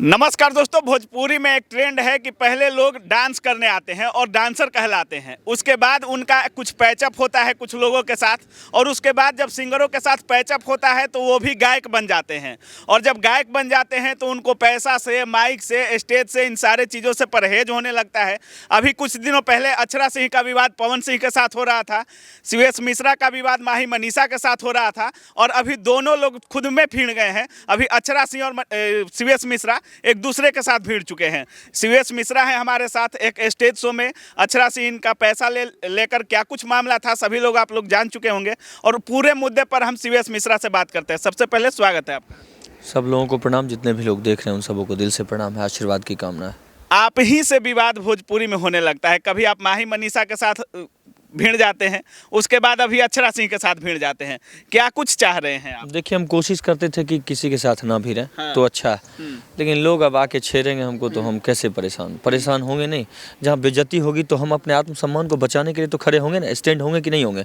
नमस्कार दोस्तों, भोजपुरी में एक ट्रेंड है कि पहले लोग डांस करने आते हैं और डांसर कहलाते हैं। उसके बाद उनका कुछ पैचअप होता है कुछ लोगों के साथ, और उसके बाद जब सिंगरों के साथ पैचअप होता है तो वो भी गायक बन जाते हैं। और जब गायक बन जाते हैं तो उनको पैसा से, माइक से, स्टेज से, इन सारे चीज़ों से परहेज होने लगता है। अभी कुछ दिनों पहले अक्षरा सिंह का विवाद पवन सिंह के साथ हो रहा था, शिवेश मिश्रा का विवाद माही मनीषा के साथ हो रहा था, और अभी दोनों लोग खुद में भिड़ गए हैं। अभी अक्षरा सिंह और शिवेश मिश्रा एक दूसरे के साथ भिड़ चुके हैं। शिवेश मिश्रा है हमारे साथ एक स्टेज शो में। अक्षरा सिंह का पैसा लेकर क्या कुछ मामला था सभी लोग आप लोग जान चुके होंगे, और पूरे मुद्दे पर हम शिवेश मिश्रा से बात करते हैं। सबसे पहले स्वागत है आपका। सब लोगों को प्रणाम, जितने भी लोग देख रहे हैं उन सबों को दिल से प्रणाम है, आशीर्वाद की कामना है। आप ही से विवाद भोजपुरी में होने लगता है। कभी आप माही मनीषा के साथ भिड़ जाते हैं, उसके बाद अभी अक्षरा सिंह के साथ भिड़ जाते हैं। क्या कुछ चाह रहे हैं आप? देखिए, हम कोशिश करते थे कि किसी के साथ ना भिड़ें। हाँ। तो अच्छा है, लेकिन लोग अब आके छेड़ेंगे हमको तो हम कैसे परेशान होंगे नहीं। जहाँ बेइज्जती होगी तो हम अपने आत्मसम्मान को बचाने के लिए तो खड़े होंगे ना, स्टैंड होंगे कि नहीं होंगे।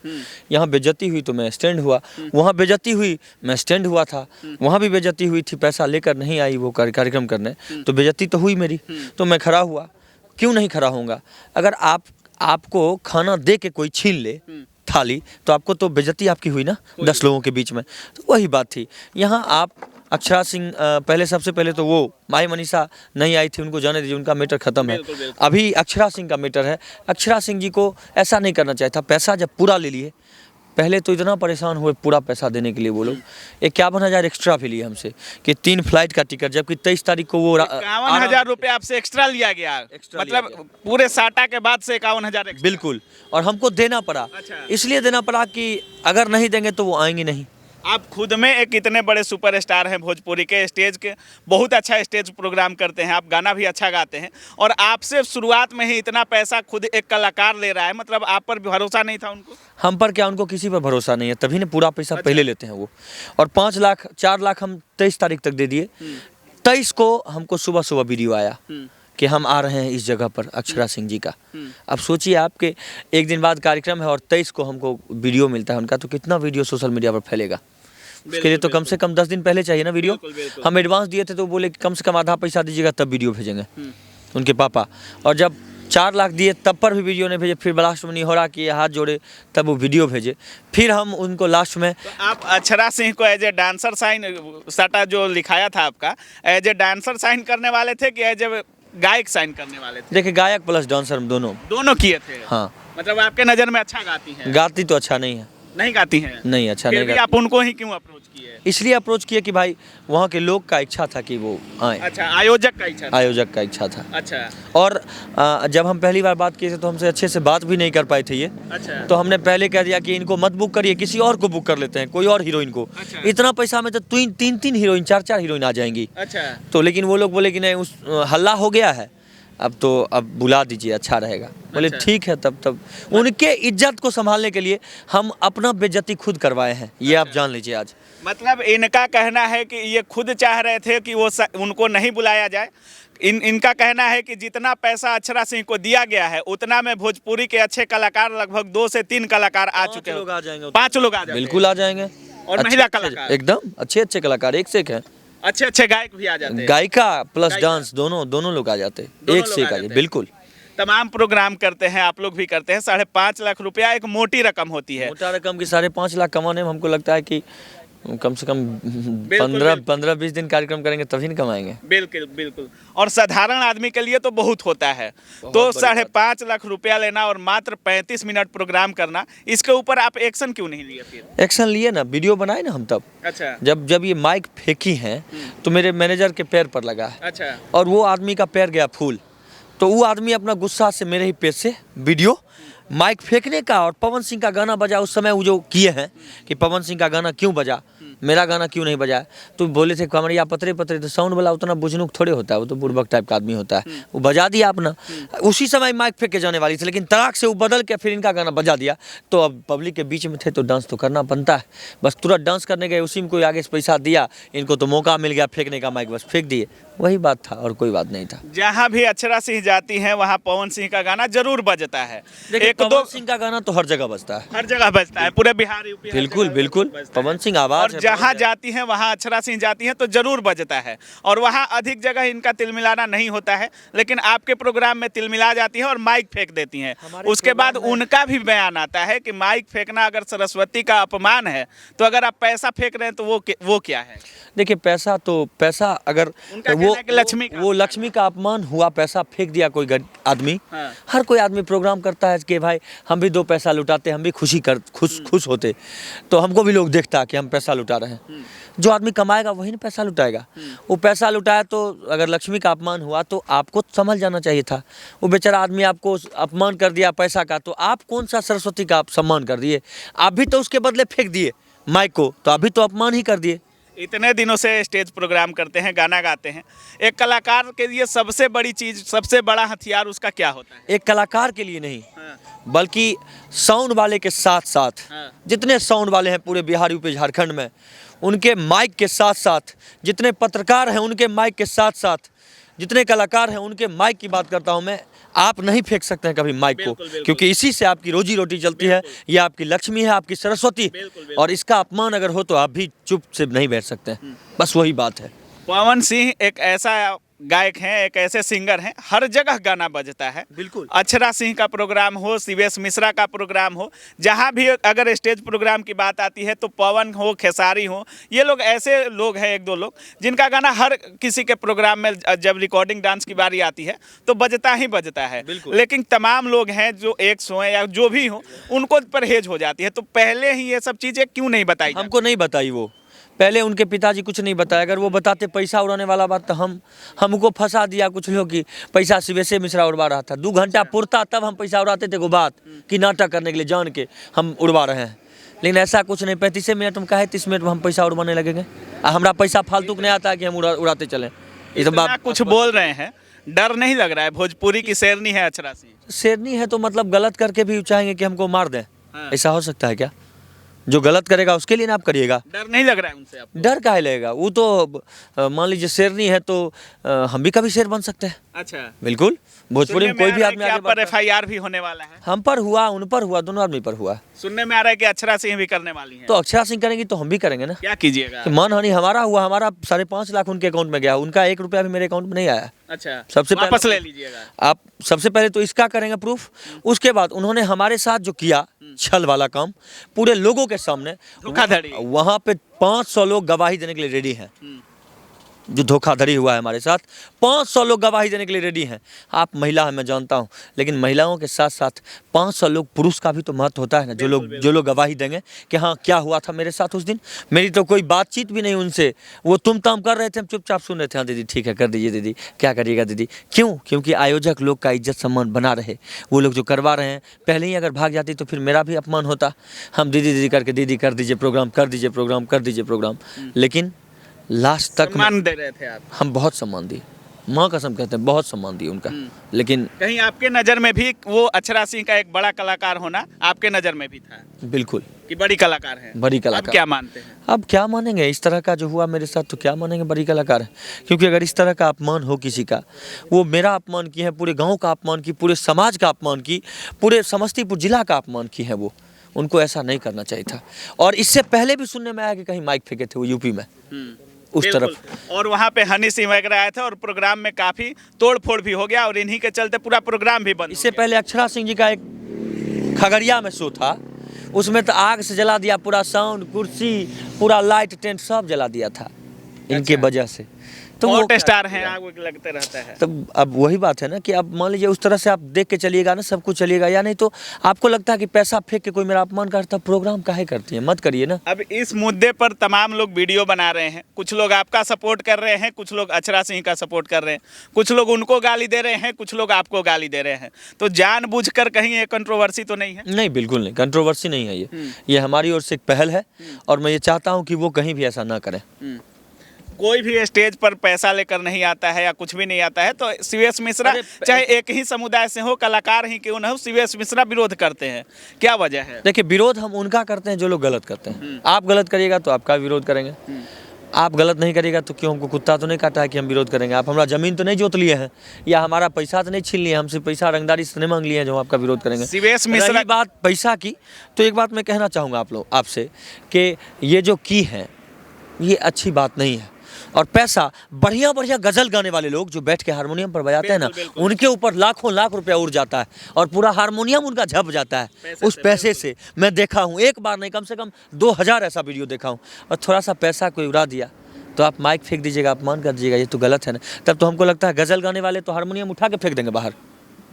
यहाँ बेइज्जती हुई तो मैं स्टैंड हुआ, वहाँ बेइज्जती हुई मैं स्टैंड हुआ था। वहाँ भी बेइज्जती हुई थी, पैसा लेकर नहीं आई वो कार्यक्रम करने, तो बेइज्जती तो हुई मेरी, तो मैं खड़ा हुआ। क्यों नहीं खड़ा होऊंगा? अगर आपको खाना दे के कोई छीन ले थाली, तो आपको तो बेइज्जती आपकी हुई ना 10 लोगों के बीच में। तो वही बात थी। यहाँ आप अक्षरा सिंह पहले, सबसे पहले तो वो माही मनीषा नहीं आई थी, उनको जाने दीजिए, उनका मैटर खत्म है। अभी अक्षरा सिंह का मैटर है। अक्षरा सिंह जी को ऐसा नहीं करना चाहिए था। पैसा जब पूरा ले लिए, पहले तो इतना परेशान हुए पूरा पैसा देने के लिए वो लोग 51,000 एक्स्ट्रा भी लिए हमसे कि 3 फ्लाइट का टिकट, जबकि 23 तारीख को वो 51,000 रुपये आपसे एक्स्ट्रा लिया गया। मतलब पूरे साटा के बाद से 51,000 बिल्कुल, और हमको देना पड़ा। अच्छा। इसलिए देना पड़ा कि अगर नहीं देंगे तो वो आएंगे नहीं। आप खुद में एक इतने बड़े सुपरस्टार हैं भोजपुरी के, स्टेज के बहुत अच्छा स्टेज प्रोग्राम करते हैं, आप गाना भी अच्छा गाते हैं, और आपसे शुरुआत में ही इतना पैसा खुद एक कलाकार ले रहा है। मतलब आप पर भरोसा नहीं था उनको? हम पर क्या, उनको किसी पर भरोसा नहीं है, तभी ने पूरा पैसा पहले लेते हैं वो। और 5 लाख 4 लाख हम 23 तारीख तक दे दिए। 23 को हमको सुबह सुबह वीडियो आया कि हम आ रहे हैं इस जगह पर, अक्षरा सिंह जी का। अब सोचिए, आपके एक दिन बाद कार्यक्रम है और 23 को हमको वीडियो मिलता है उनका, तो कितना वीडियो सोशल मीडिया पर फैलेगा। उसके लिए तो कम से कम 10 दिन पहले चाहिए ना वीडियो। बिल्कुल। हम एडवांस दिए थे तो बोले कम से कम आधा पैसा दीजिएगा तब वीडियो भेजेंगे उनके पापा। और जब 4 लाख दिए तब पर भी वीडियो नहीं भेजे। फिर लास्ट में नहीं हो रहा कि हाथ जोड़े, तब वो वीडियो भेजे। फिर हम उनको लास्ट में, तो आप अक्षरा सिंह को एज ए डांसर साइन, साटा जो लिखाया था आपका, एज ए डांसर साइन करने वाले थे कि एज ए गायक साइन करने वाले थे? देखिए, गायक प्लस डांसर दोनों किए थे। हाँ। मतलब आपके नज़र में अच्छा गाती हैं? गाती तो अच्छा नहीं है। नहीं गाती हैं? नहीं, अच्छा नहीं गाती। आप उनको ही क्यों अप्रोच किए? इसलिए अप्रोच किए कि भाई वहाँ के लोग का इच्छा था कि वो आए। अच्छा, आयोजक का इच्छा था। अच्छा। और जब हम पहली बार बात किए थे तो हमसे अच्छे से बात भी नहीं कर पाए थे ये। अच्छा। तो हमने पहले कह दिया कि इनको मत बुक करिए, किसी और को बुक कर लेते हैं, कोई और हीरोइन को। अच्छा। इतना पैसा में तो 3 हीरोइन 4 हीरोइन आ जाएंगी। अच्छा। तो लेकिन वो लोग बोले कि नहीं, उस हल्ला हो गया है, अब बुला दीजिए, अच्छा रहेगा। बोले ठीक है। तब उनके इज्जत को संभालने के लिए हम अपना बेइज्जती खुद करवाए हैं, ये आप जान लीजिए आज। मतलब इनका कहना है कि ये खुद चाह रहे थे कि वो उनको नहीं बुलाया जाए। इनका कहना है कि जितना पैसा अक्षरा सिंह को दिया गया है उतना में भोजपुरी के अच्छे कलाकार लगभग 2 से 3 कलाकार आ चुके हैं। 5 लोग आ जाएंगे। बिल्कुल आ जाएंगे। और महिला कलाकार एकदम अच्छे कलाकार एक से एक है। अच्छे गायक भी आ जाते हैं। गायिका प्लस डांस दोनों लोग आ जाते हैं, एक से एक आ जाते। बिल्कुल। तमाम प्रोग्राम करते हैं, आप लोग भी करते हैं। 5.5 लाख रुपया एक मोटी रकम होती है। मोटा रकम की 5.5 लाख कमाने में हमको लगता है कि कम से कम 15-20 दिन कार्यक्रम करेंगे तभी नहीं कमाएंगे। बिल्कुल। और साधारण आदमी के लिए तो बहुत होता है। तो 5.5 लाख रुपया लेना और मात्र 35 मिनट प्रोग्राम करना, इसके ऊपर आप एक्शन क्यों नहीं लिए? फिर एक्शन लिए ना, वीडियो बनाए ना हम तब। अच्छा। जब ये माइक फेंकी है तो मेरे मैनेजर के पैर पर लगा है। अच्छा। और वो आदमी का पैर गया फूल, तो वो आदमी अपना गुस्सा से मेरे ही पेज से वीडियो माइक फेंकने का और पवन सिंह का गाना बजा। उस समय वो जो किए हैं कि पवन सिंह का गाना क्यों बजा, मेरा गाना क्यों नहीं बजाया, तो बोले थे कमरिया पतरे तो साउंड वाला उतना बुझनुक थोड़े होता है, वो तो बुड़बक टाइप का आदमी होता है। वो बजा दिया अपना, उसी समय माइक फेंक के जाने वाली थी, लेकिन तड़ाक से वो बदल के फिर इनका गाना बजा दिया। तो अब पब्लिक के बीच में थे तो डांस तो करना बनता है। बस तुरंत डांस करने गए, उसी में कोई आगे से पैसा दिया, इनको तो मौका मिल गया फेंकने का, माइक बस फेंक दिए। वही बात था और कोई बात नहीं था। जहाँ भी अक्षरा सिंह जाती हैं वहाँ पवन सिंह का गाना जरूर बजता है। पवन सिंह का गाना तो हर जगह बजता है, पूरे बिहार यूपी। बिल्कुल पवन सिंह आवाज। जहाँ जाती हैं वहाँ अक्षरा सिंह जाती हैं तो जरूर बजता है, और वहाँ अधिक जगह इनका तिलमिलाना नहीं होता है, लेकिन आपके प्रोग्राम में तिलमिला जाती हैं और माइक फेंक देती हैं। उसके बाद उनका भी बयान आता है कि माइक फेंकना अगर सरस्वती का अपमान है तो अगर आप पैसा फेंक रहे हैं तो वो क्या है? देखिए पैसा अगर उनका कहना है कि लक्ष्मी का अपमान हुआ, पैसा फेंक दिया कोई आदमी। हाँ। हर कोई आदमी प्रोग्राम करता है कि भाई हम भी 2 पैसा लुटाते, हम भी खुश होते, तो हमको भी लोग देखता कि हम पैसा लुटा रहे हैं। जो आदमी कमाएगा वही ना पैसा लुटाएगा। वो पैसा लुटाया तो अगर लक्ष्मी का अपमान हुआ तो आपको समझ जाना चाहिए था। वो बेचारा आदमी आपको अपमान कर दिया पैसा का, तो आप कौन सा सरस्वती का आप सम्मान कर दिए? आप भी तो उसके बदले फेंक दिए माइक को, तो अभी तो अपमान ही कर दिए। इतने दिनों से स्टेज प्रोग्राम करते हैं, गाना गाते हैं, एक कलाकार के लिए सबसे बड़ी चीज, सबसे बड़ा हथियार उसका क्या होता है? एक कलाकार के लिए नहीं, हाँ। बल्कि साउंड वाले के साथ साथ हाँ। जितने साउंड वाले हैं पूरे बिहार यूपी झारखंड में, उनके माइक के साथ साथ, जितने पत्रकार हैं उनके माइक के साथ साथ, जितने कलाकार हैं उनके माइक की बात करता हूं मैं। आप नहीं फेंक सकते हैं कभी माइक को, क्योंकि इसी से आपकी रोजी रोटी चलती है। ये आपकी लक्ष्मी है, आपकी सरस्वती, और इसका अपमान अगर हो तो आप भी चुप से नहीं बैठ सकते हैं। बस वही बात है। पवन सिंह एक ऐसा गायक हैं, एक ऐसे सिंगर हैं, हर जगह गाना बजता है। बिल्कुल। अक्षरा सिंह का प्रोग्राम हो, सीवेश मिश्रा का प्रोग्राम हो, जहाँ भी अगर स्टेज प्रोग्राम की बात आती है तो पवन हो, खेसारी हो, ये लोग ऐसे लोग हैं, 1-2 लोग, जिनका गाना हर किसी के प्रोग्राम में जब रिकॉर्डिंग डांस की बारी आती है तो बजता ही बजता है। लेकिन तमाम लोग हैं जो एक्स हो या जो भी हो, उनको परहेज हो जाती है। तो पहले ही ये सब चीज़ें क्यों नहीं बताई? हमको नहीं बताई वो पहले, उनके पिताजी कुछ नहीं बताया। अगर वो बताते पैसा उड़ाने वाला बात, तो हमको फंसा दिया कुछ लोग कि पैसा शिवेश मिश्रा उड़वा रहा था। 2 घंटा पुरता तब हम पैसा उड़ाते थे। वो बात कि नाटक करने के लिए जान के हम उड़वा रहे हैं, लेकिन ऐसा कुछ नहीं। 35 मिनट में कहे 30 मिनट में हम पैसा उड़वाने लगेंगे। हमारा पैसा फालतू नहीं आता है कि हम उड़ाते चलें। इतना कुछ बोल रहे हैं, डर नहीं लग रहा है? भोजपुरी की शेरनी है अक्षरा सिंह। शेरनी है तो मतलब गलत करके भी चाहेंगे कि हमको मार दें? ऐसा हो सकता है क्या? जो गलत करेगा उसके लिए ना आप करिएगा। डर नहीं लग रहा है उनसे आपको? डर काहे लगेगा? वो तो मान लीजिए शेरनी है तो हम भी कभी शेर बन सकते हैं। अच्छा, बिल्कुल। भोजपुरी में कोई भी आदमी आगे पर FIR भी होने वाला है? हम पर हुआ, उन पर हुआ, दोनों आदमी पर हुआ। सुनने में आ रहा है कि अक्षरा सिंह भी करने वाली है। तो अक्षरा सिंह करेंगी तो हम भी करेंगे ना। क्या कीजिएगा? कि मानहानि हमारा हुआ, हमारा 5.5 लाख उनके अकाउंट में गया, उनका 1 रुपया भी मेरे अकाउंट में नहीं आया। अच्छा, सबसे वापस ले लीजिएगा आप। सबसे पहले तो इसका करेंगे प्रूफ, उसके बाद उन्होंने हमारे साथ जो किया छल वाला काम पूरे लोगों के सामने, धोखाधड़ी, वहाँ पे 500 लोग गवाही देने के लिए रेडी हैं। जो धोखाधड़ी हुआ है हमारे साथ, 500 लोग गवाही देने के लिए रेडी हैं। आप महिला हैं मैं जानता हूं, लेकिन महिलाओं के साथ साथ 500 लोग, पुरुष का भी तो महत्व होता है ना। जो लोग गवाही देंगे कि हाँ क्या हुआ था मेरे साथ उस दिन। मेरी तो कोई बातचीत भी नहीं उनसे, वो तुम ताम कर रहे थे, हम चुपचाप सुन रहे थे। हाँ दीदी ठीक है, कर दीजिए दीदी, क्या करिएगा दीदी। क्यों? क्योंकि आयोजक लोग का इज्जत सम्मान बना रहे। वो लोग जो करवा रहे हैं, पहले ही अगर भाग जाती तो फिर मेरा भी अपमान होता। हम दीदी दीदी करके, दीदी कर दीजिए प्रोग्राम, कर दीजिए प्रोग्राम, कर दीजिए प्रोग्राम, लेकिन लास्ट तक सम्मान दे रहे थे आप। हम बहुत सम्मान दिए, माँ कसम कहते हैं, बहुत सम्मान दिए उनका। लेकिन कहीं आपके नज़र में भी वो अक्षरा सिंह का एक बड़ा कलाकार होना आपके नज़र में भी था? बिल्कुल, कि बड़ी कलाकार है। बड़ी कलाकार। अब क्या मानते हैं? अब क्या मानेंगे? इस तरह का जो हुआ मेरे साथ तो क्या मानेंगे? बड़ी कलाकार है। क्योंकि अगर इस तरह का अपमान हो किसी का, वो मेरा अपमान की है, पूरे गाँव का अपमान की, पूरे समाज का अपमान की, पूरे समस्तीपुर जिला का अपमान की है, वो उनको ऐसा नहीं करना चाहिए था। और इससे पहले भी सुनने में आया कि कहीं माइक फेंके थे वो यूपी में उस तरफ, और वहाँ पे हनी सिंह वगैरह आए थे और प्रोग्राम में काफी तोड़ फोड़ भी हो गया और इन्हीं के चलते पूरा प्रोग्राम भी बंद। इससे पहले अक्षरा सिंह जी का एक खगड़िया में शो था, उसमें तो आग से जला दिया, पूरा साउंड, कुर्सी, पूरा लाइट टेंट सब जला दिया था इनके वजह से। तो वो स्टार हैं, आग लगते रहता है। तब अब वही बात है ना कि अब मान लीजिए उस तरह से आप देख के चलिएगा ना, सब कुछ चलिएगा, या नहीं तो आपको लगता है कि पैसा फेंक के कोई मेरा अपमान करता, प्रोग्राम काहे करती है? मत करिए ना। अब इस मुद्दे पर तमाम लोग वीडियो बना रहे हैं, कुछ लोग आपका सपोर्ट कर रहे हैं, कुछ लोग अक्षरा सिंह का सपोर्ट कर रहे हैं, कुछ लोग उनको गाली दे रहे हैं, कुछ लोग आपको गाली दे रहे हैं। तो जानबूझकर कहीं ये कंट्रोवर्सी तो नहीं है? नहीं, बिल्कुल नहीं, कंट्रोवर्सी नहीं है ये हमारी ओर से एक पहल है, और मैं ये चाहता हूँ कि वो कहीं भी ऐसा ना करें। कोई भी स्टेज पर पैसा लेकर नहीं आता है या कुछ भी नहीं आता है, तो सीवेश मिश्रा चाहे एक ही समुदाय से हो, कलाकार ही क्यों ना हो, सीवेश मिश्रा विरोध करते हैं। क्या वजह है? देखिए, विरोध हम उनका करते हैं जो लोग गलत करते हैं। आप गलत करिएगा तो आपका विरोध करेंगे, आप गलत नहीं करिएगा तो क्यों? हमको कुत्ता तो नहीं काटा है कि हम विरोध करेंगे? आप हमारा जमीन तो नहीं जोत लिए हैं, या हमारा पैसा तो नहीं छीन लिए, हमसे पैसा रंगदारी से नहीं मांग लिए हैं जो आपका विरोध करेंगे। सीवेश मिश्रा, बात पैसा की, तो एक बात मैं कहना चाहूँगा आपसे कि ये जो की है ये अच्छी बात नहीं है। और पैसा बढ़िया बढ़िया गजल गाने वाले लोग जो बैठ के हारमोनियम पर बजाते हैं ना, उनके ऊपर लाखों लाख रुपया उड़ जाता है और पूरा हारमोनियम उनका झप जाता है उस पैसे से। मैं देखा हूँ, एक बार नहीं, कम से कम 2000 ऐसा वीडियो देखा हूँ। और थोड़ा सा पैसा कोई उड़ा दिया तो आप माइक फेंक दीजिएगा, अपमान कर दीजिएगा, ये तो गलत है ना। तब तो हमको लगता है गजल गाने वाले तो हारमोनियम उठा के फेंक देंगे बाहर।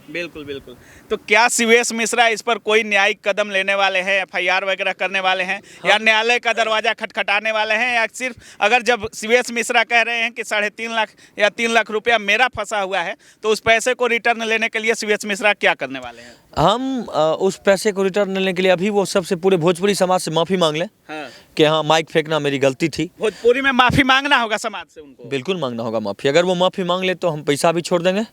बिल्कुल बिल्कुल। तो क्या शिवेश मिश्रा इस पर कोई न्यायिक कदम लेने वाले हैं, एफआईआर वगैरह करने वाले हैं, या न्यायालय का दरवाजा खटखटाने वाले हैं, या सिर्फ अगर जब शिवेश मिश्रा कह रहे हैं कि 3.5 लाख या 3 लाख रुपया मेरा फंसा हुआ है, तो उस पैसे को रिटर्न लेने के लिए शिवेश मिश्रा क्या करने वाले हैं? हम उस पैसे को रिटर्न लेने के लिए अभी वो सबसे पूरे भोजपुरी समाज से माफ़ी मांग लें। हाँ। कि हाँ, माइक फेंकना मेरी गलती थी। भोजपुरी में माफ़ी मांगना होगा समाज से उनको। बिल्कुल मांगना होगा माफ़ी। अगर वो माफ़ी मांग ले तो हम पैसा भी छोड़ देंगे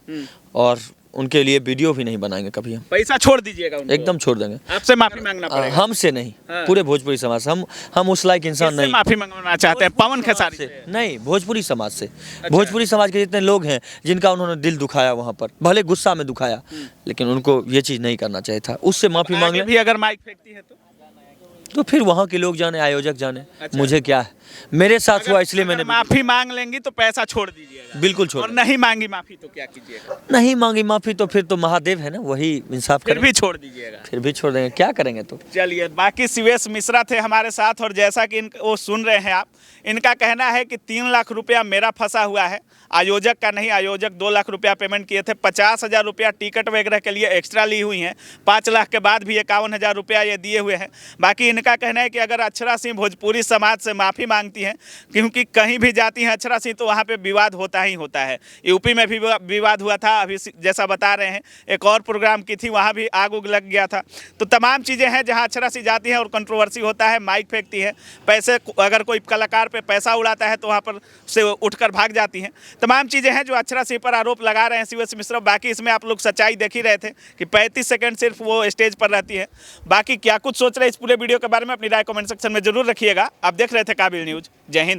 और उनके लिए वीडियो भी नहीं बनाएंगे कभी। हम पैसा छोड़ दीजिएगा उनको? एकदम छोड़ देंगे। आपसे माफी मांगना पड़ेगा? हमसे नहीं, पूरे भोजपुरी समाज से। हम उस लायक इंसान नहीं। माफी मांगना चाहते हैं पवन खेसारी से? नहीं, भोजपुरी समाज से। भोजपुरी समाज के जितने लोग हैं जिनका उन्होंने दिल दुखाया वहाँ पर, भले गुस्सा में दुखाया, लेकिन उनको ये चीज़ नहीं करना चाहिए था। उससे माफी मांग ले। भी अगर माइक फेंकती है तो फिर वहाँ के लोग जाने, आयोजक जाने। मुझे क्या है, मेरे साथ हुआ इसलिए मैंने। माफी मांग लेंगी तो पैसा छोड़ दीजिएगा? बिल्कुल छोड़। और नहीं मांगी माफी तो क्या कीजिएगा? नहीं मांगी माफी तो फिर तो महादेव है ना, वही इंसाफ फिर करें। भी छोड़ दीजिएगा? फिर भी छोड़ देंगे, क्या करेंगे तो। चलिए, बाकी शिवेश मिश्रा थे हमारे साथ, और जैसा कि वो सुन रहे हैं आप, इनका कहना है कि 3 लाख रुपया मेरा फंसा हुआ है, आयोजक का नहीं। आयोजक 2 लाख रुपया पेमेंट किए थे, 50,000 रुपया टिकट वगैरह के लिए एक्स्ट्रा ली हुई हैं, 5 लाख के बाद भी 51,000 रुपया ये दिए हुए हैं। बाकी इनका कहना है कि अगर अक्षरा सिंह भोजपुरी समाज से माफ़ी मांगती हैं, क्योंकि कहीं भी जाती हैं अक्षरा सिंह तो वहाँ पे विवाद होता ही होता है। यूपी में भी विवाद हुआ था, अभी जैसा बता रहे हैं, एक और प्रोग्राम की थी, वहाँ भी आग उग लग गया था। तो तमाम चीज़ें हैं जहाँ अक्षरा सिंह जाती हैं और कंट्रोवर्सी होता है, माइक फेंकती है, पैसे, अगर कोई कलाकार पे पैसा उड़ाता है तो वहाँ पर से उठकर भाग जाती हैं। तमाम चीज़ें हैं जो अक्षरा सिंह पर आरोप लगा रहे हैं शिवेश मिश्रा। बाकी इसमें आप लोग सच्चाई देख ही रहे थे कि 35 सेकंड सिर्फ वो स्टेज पर रहती है। बाकी क्या कुछ सोच रहे हैं इस पूरे वीडियो के बारे में, अपनी राय कमेंट सेक्शन में जरूर रखिएगा। आप देख रहे थे काबिल न्यूज़। जय हिंद।